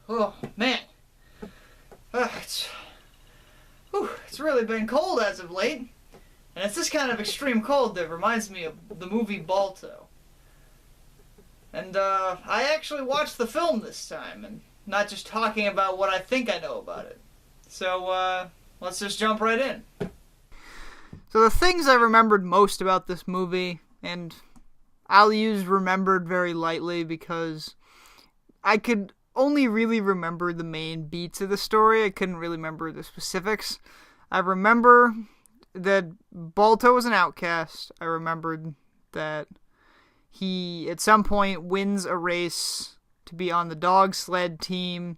Oh, man. It's really been cold as of late. And it's this kind of extreme cold that reminds me of the movie Balto. And I actually watched the film this time, and not just talking about what I think I know about it. So let's just jump right in. So the things I remembered most about this movie, and I'll use remembered very lightly because I could only really remember the main beats of the story. I couldn't really remember the specifics. I remember that Balto was an outcast. I remembered that he, at some point, wins a race to be on the dog sled team.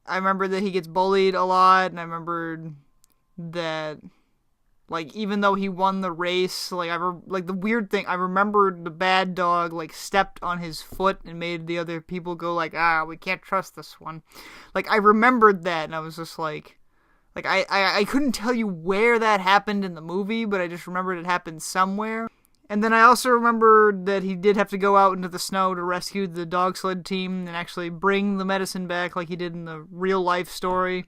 I remember that he gets bullied a lot, and I remembered that, like, even though he won the race, the weird thing, I remembered the bad dog, stepped on his foot and made the other people go, we can't trust this one. I remembered that, and I was just I couldn't tell you where that happened in the movie, but I just remembered it happened somewhere. And then I also remembered that he did have to go out into the snow to rescue the dog sled team and actually bring the medicine back like he did in the real life story.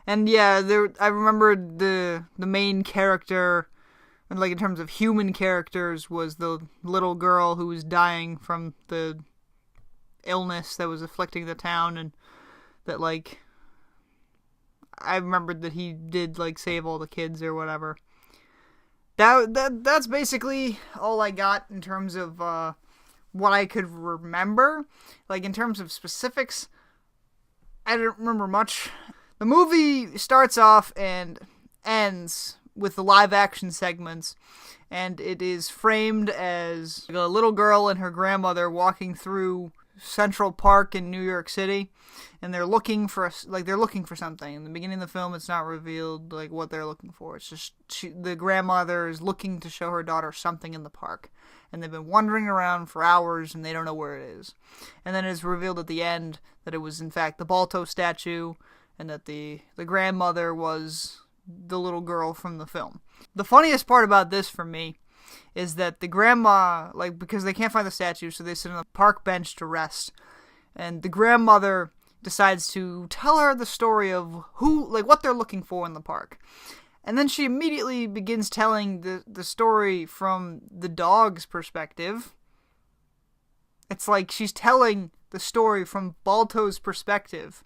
And yeah, I remembered the main character, and in terms of human characters, was the little girl who was dying from the illness that was afflicting the town, and that I remembered that he did save all the kids or whatever. That's basically all I got in terms of what I could remember. In terms of specifics, I don't remember much. The movie starts off and ends with the live-action segments, and it is framed as a little girl and her grandmother walking through Central Park in New York City, and they're looking for something. In the beginning of the film, it's not revealed what they're looking for. It's just the grandmother is looking to show her daughter something in the park, and they've been wandering around for hours and they don't know where it is. And then it's revealed at the end that it was in fact the Balto statue, and that the grandmother was the little girl from the film. The funniest part about this for me is that the grandma, because they can't find the statue, so they sit on a park bench to rest, and the grandmother decides to tell her the story of what they're looking for in the park. And then she immediately begins telling the story from the dog's perspective. It's like she's telling the story from Balto's perspective.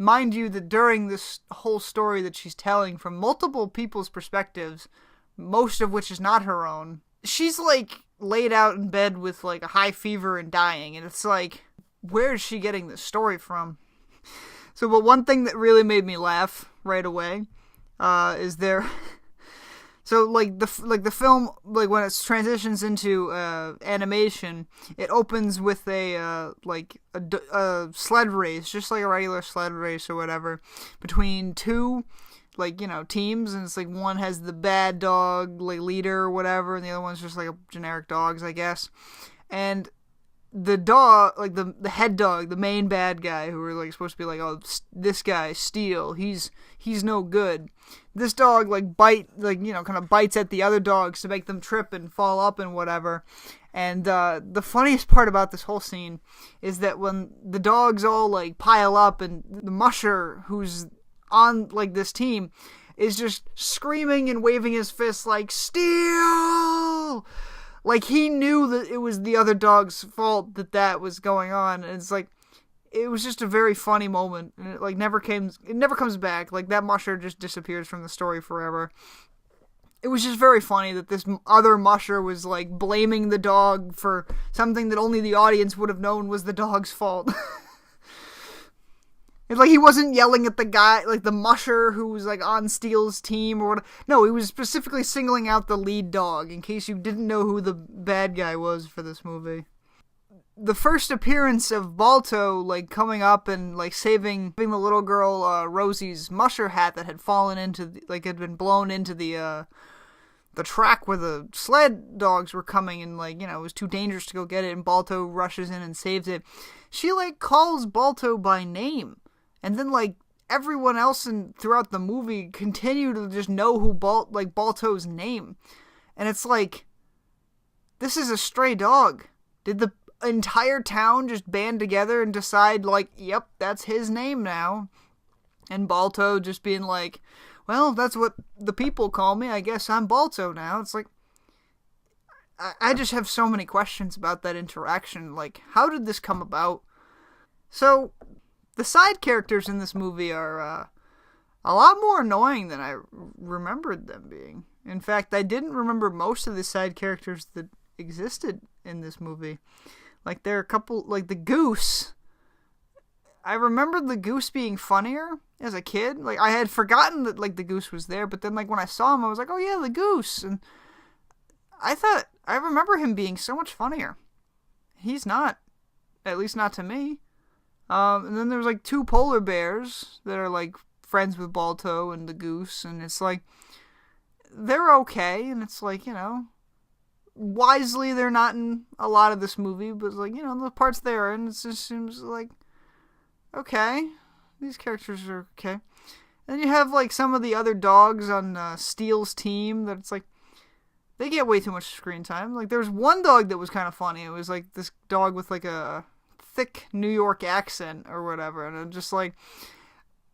Mind you that during this whole story that she's telling from multiple people's perspectives, most of which is not her own, she's laid out in bed with a high fever and dying, and it's where is she getting this story from? But one thing that really made me laugh right away is there. So the film, when it transitions into animation, it opens with a sled race, just like a regular sled race or whatever, between two teams, and it's one has the bad dog leader or whatever, and the other one's just a generic dogs, I guess. And the dog, the head dog, the main bad guy, who are supposed to be this guy Steel, he's no good. This dog kind of bites at the other dogs to make them trip and fall up and whatever. And the funniest part about this whole scene is that when the dogs all pile up, and the musher who's on this team is just screaming and waving his fists Steel! He knew that it was the other dog's fault that was going on, and it's it was just a very funny moment, and it never comes back. That musher just disappears from the story forever. It was just very funny that this other musher was blaming the dog for something that only the audience would have known was the dog's fault. It's he wasn't yelling at the guy, the musher who was on Steele's team or whatever. No, he was specifically singling out the lead dog, in case you didn't know who the bad guy was for this movie. The first appearance of Balto, coming up and saving the little girl Rosie's musher hat that had fallen into had been blown into the track where the sled dogs were coming, and it was too dangerous to go get it, and Balto rushes in and saves it. She calls Balto by name. And then, everyone else throughout the movie continue to just know who Balto's name. And it's this is a stray dog. Did the entire town just band together and decide, like, yep, that's his name now. And Balto just being like, well, that's what the people call me. I guess I'm Balto now. It's like, I just have so many questions about that interaction. Like, how did this come about? So, the side characters in this movie are a lot more annoying than I remembered them being. In fact, I didn't remember most of the side characters that existed in this movie. Like, there are a couple, like the goose. I remembered the goose being funnier as a kid. Like, I had forgotten that, like, the goose was there, but then, like, when I saw him, I was like, oh yeah, the goose. And I remember him being so much funnier. He's not. At least not to me. And then there's, like, two polar bears that are, like, friends with Balto and the goose, and it's like, they're okay, and it's like, you know, wisely they're not in a lot of this movie, but, like, you know, the parts they're in, it just seems like, okay, these characters are okay. And you have, like, some of the other dogs on Steele's team that it's like, they get way too much screen time. Like, there was one dog that was kind of funny. It was, like, this dog with, like, a thick New York accent or whatever, and I'm just like,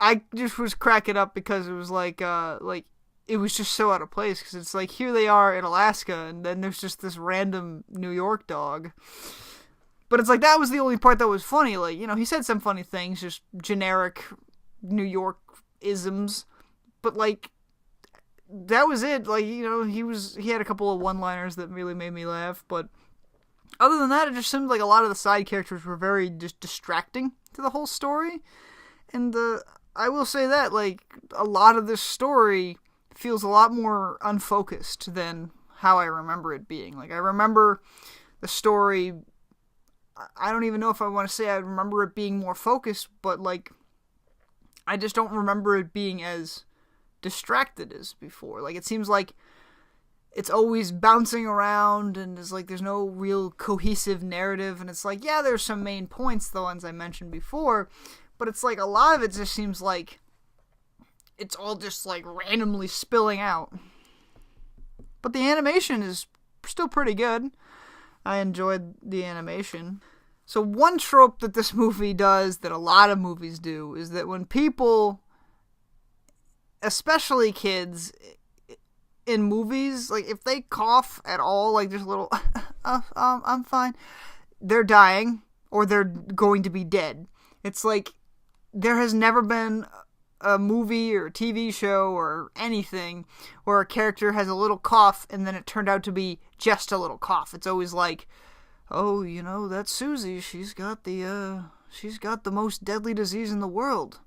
I just was cracking up because it was like it was just so out of place, because it's like, here they are in Alaska, and then there's just this random New York dog. But it's like, that was the only part that was funny. Like, you know, he said some funny things, just generic New York isms, but like, that was it. Like, you know, he had a couple of one-liners that really made me laugh, but other than that, it just seemed like a lot of the side characters were very just distracting to the whole story. And I will say that, like, a lot of this story feels a lot more unfocused than how I remember it being. Like, I remember the story, I don't even know if I want to say I remember it being more focused, but, like, I just don't remember it being as distracted as before. Like, it seems like it's always bouncing around, and it's like there's no real cohesive narrative, and it's like, yeah, there's some main points, the ones I mentioned before, but it's like a lot of it just seems like it's all just like randomly spilling out. But the animation is still pretty good. I enjoyed the animation. So one trope that this movie does, that a lot of movies do, is that when people, especially kids, in movies, like, if they cough at all, like, just a little, I'm fine, they're dying, or they're going to be dead. It's like, there has never been a movie or a TV show or anything where a character has a little cough and then it turned out to be just a little cough. It's always like, oh, you know, that's Susie, she's got the most deadly disease in the world.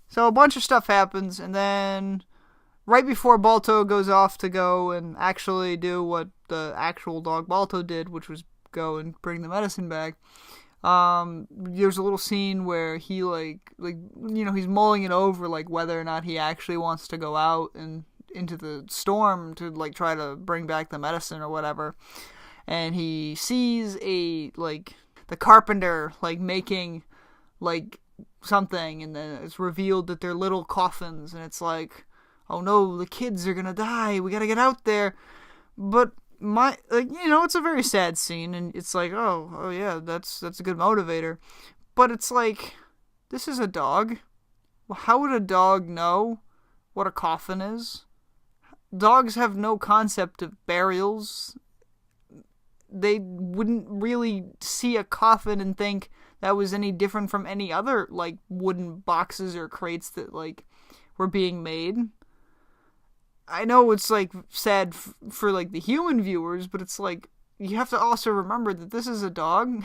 So a bunch of stuff happens, and then right before Balto goes off to go and actually do what the actual dog Balto did, which was go and bring the medicine back, there's a little scene where he, like, you know, he's mulling it over, like, whether or not he actually wants to go out and into the storm to, like, try to bring back the medicine or whatever. And he sees the carpenter, like, making, like, something, and then it's revealed that they're little coffins, and it's like, oh no, the kids are gonna die, we gotta get out there. But it's a very sad scene, and it's like, oh yeah, that's a good motivator. But it's like, this is a dog. Well, how would a dog know what a coffin is? Dogs have no concept of burials. They wouldn't really see a coffin and think that was any different from any other, like, wooden boxes or crates that, like, were being made. I know it's, like, sad for, like, the human viewers, but it's like, you have to also remember that this is a dog.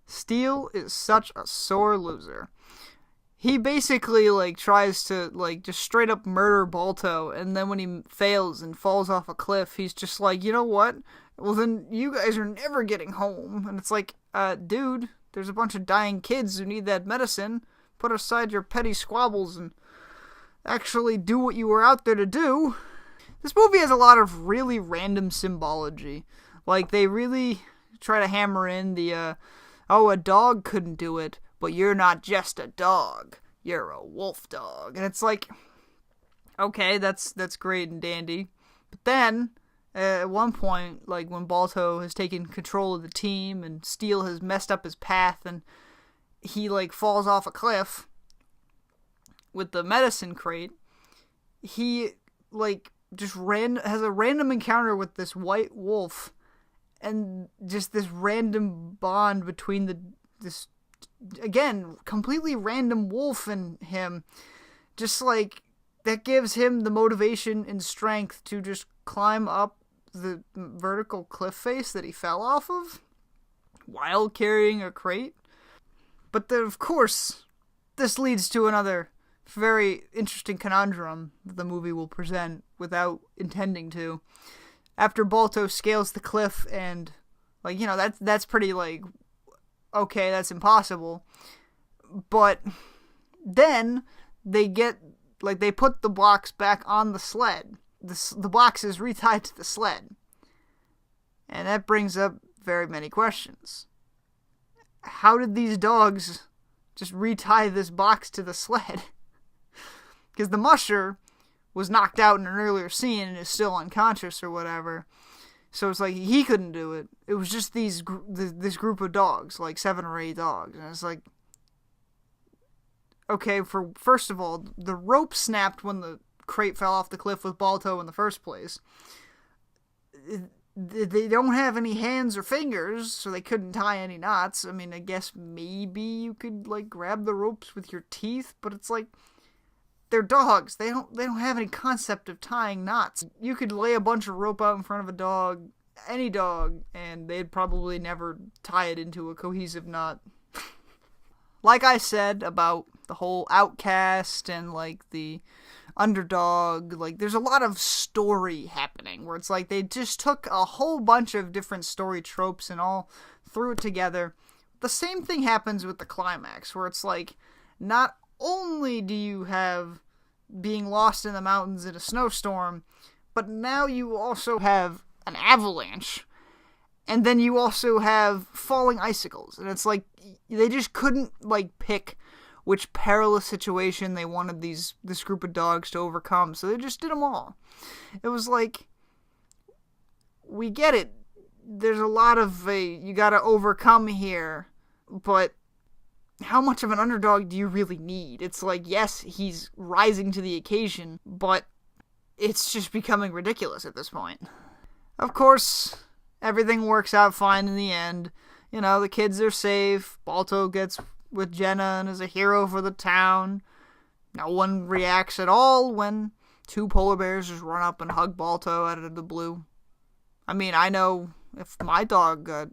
Steele is such a sore loser. He basically, like, tries to, like, just straight up murder Balto, and then when he fails and falls off a cliff, he's just like, you know what? Well, then you guys are never getting home. And it's like, dude, there's a bunch of dying kids who need that medicine. Put aside your petty squabbles and actually do what you were out there to do. This movie has a lot of really random symbology. Like, they really try to hammer in the, a dog couldn't do it, but you're not just a dog. You're a wolf dog. And it's like, okay, that's great and dandy. But then, At one point, like when Balto has taken control of the team and Steel has messed up his path and he like falls off a cliff with the medicine crate, he like just has a random encounter with this white wolf, and just this random bond between this again completely random wolf and him, just like that gives him the motivation and strength to just climb up the vertical cliff face that he fell off of while carrying a crate. But then, of course, this leads to another very interesting conundrum that the movie will present without intending to. After Balto scales the cliff and, like, you know, that's pretty, like, okay, that's impossible. But then they put the blocks back on the sled. The box is retied to the sled. And that brings up very many questions. How did these dogs just retie this box to the sled? Because the musher was knocked out in an earlier scene and is still unconscious or whatever. So it's like he couldn't do it. It was just this group of dogs, like 7 or 8 dogs. And it's like, okay, first of all, the rope snapped when the crate fell off the cliff with Balto in the first place. They don't have any hands or fingers, so they couldn't tie any knots. I mean, I guess maybe you could, like, grab the ropes with your teeth, but it's like, they're dogs. They don't have any concept of tying knots. You could lay a bunch of rope out in front of a dog, any dog, and they'd probably never tie it into a cohesive knot. Like I said about the whole outcast and, like, the underdog, like, there's a lot of story happening where it's like they just took a whole bunch of different story tropes and all threw it together. The same thing happens with the climax, where it's like, not only do you have being lost in the mountains in a snowstorm, but now you also have an avalanche, and then you also have falling icicles, and it's like they just couldn't, like, pick which perilous situation they wanted this group of dogs to overcome, so they just did them all. It was like, we get it, there's a lot of you gotta overcome here, but how much of an underdog do you really need? It's like, yes, he's rising to the occasion, but it's just becoming ridiculous at this point. Of course, everything works out fine in the end. You know, the kids are safe, Balto gets with Jenna and is a hero for the town. No one reacts at all when 2 polar bears just run up and hug Balto out of the blue. I mean, I know if my dog got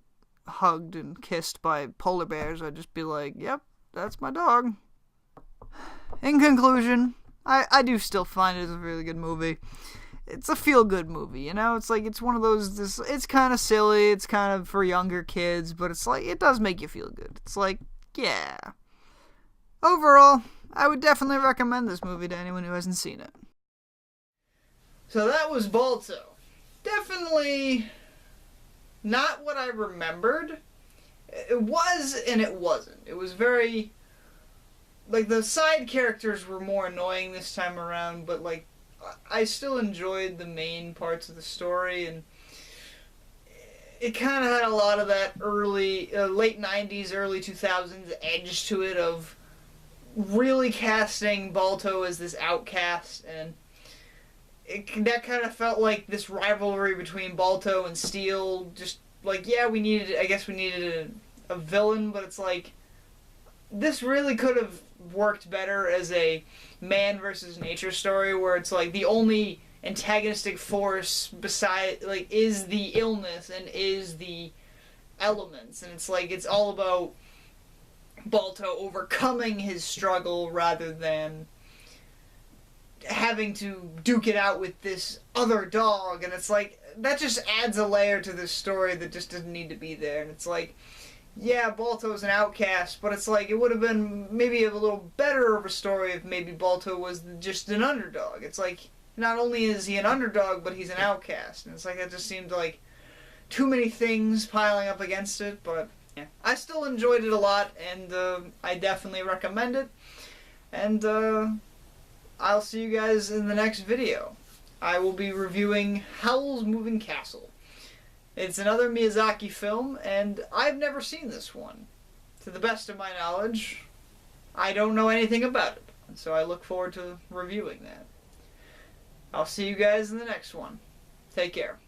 hugged and kissed by polar bears, I'd just be like, yep, that's my dog. In conclusion, I do still find it as a really good movie. It's a feel-good movie, you know? It's like, it's one of those, it's kind of silly, it's kind of for younger kids, but it's like, it does make you feel good. It's like, yeah. Overall, I would definitely recommend this movie to anyone who hasn't seen it. So that was Balto. Definitely not what I remembered. It was and it wasn't. It was very, like, the side characters were more annoying this time around, but, like, I still enjoyed the main parts of the story, and it kind of had a lot of that late 90s, early 2000s edge to it of really casting Balto as this outcast, and that kind of felt like this rivalry between Balto and Steel. Just like, yeah, we needed a villain, but it's like, this really could have worked better as a man versus nature story, where it's like the only antagonistic force beside, like, is the illness and is the elements, and it's like, it's all about Balto overcoming his struggle rather than having to duke it out with this other dog, and it's like, that just adds a layer to this story that just doesn't need to be there. And it's like, yeah, Balto's an outcast, but it's like, it would have been maybe a little better of a story if maybe Balto was just an underdog. It's like, not only is he an underdog, but he's an outcast. And it's like, that just seemed like too many things piling up against it. But yeah, I still enjoyed it a lot, and I definitely recommend it. And I'll see you guys in the next video. I will be reviewing Howl's Moving Castle. It's another Miyazaki film, and I've never seen this one. To the best of my knowledge, I don't know anything about it, so I look forward to reviewing that. I'll see you guys in the next one. Take care.